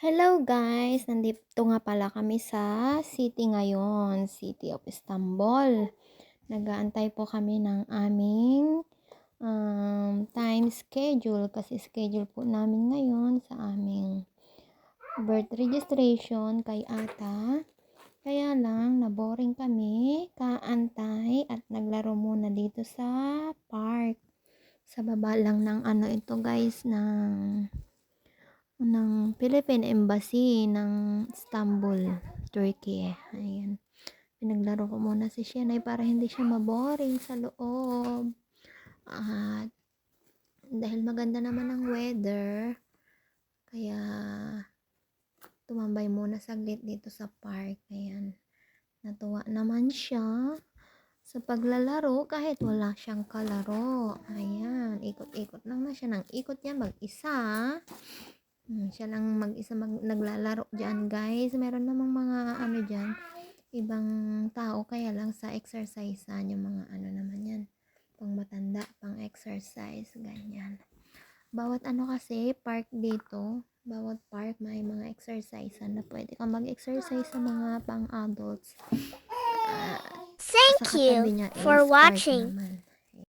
Hello guys! Nandito nga pala kami sa city ngayon, City of Istanbul. Nag-aantay po kami ng aming time schedule kasi schedule po namin ngayon sa aming birth registration kay ata. Kaya lang, naboring kami, kaantay at naglaro muna dito sa park. Sa baba lang ng ito guys, ng Philippine Embassy ng Istanbul, Turkey. Ayan. Pinaglaro ko muna si Shenay para hindi siya maboring sa loob. At dahil maganda naman ang weather, kaya tumambay muna saglit dito sa park. Ayan. Natuwa naman siya sa paglalaro kahit wala siyang kalaro. Ayan. Ikot-ikot lang na siya ng ikot niya mag-isa. Siya lang mag-isa naglalaro dyan guys. Meron namang mga dyan, ibang tao, kaya lang sa exercise yung mga naman yan, pang matanda, pang exercise, ganyan. Bawat kasi park dito, bawat park may mga exercise na pwede kang mag-exercise sa mga pang adults. Sa Thank katabi you niya for is park watching. naman.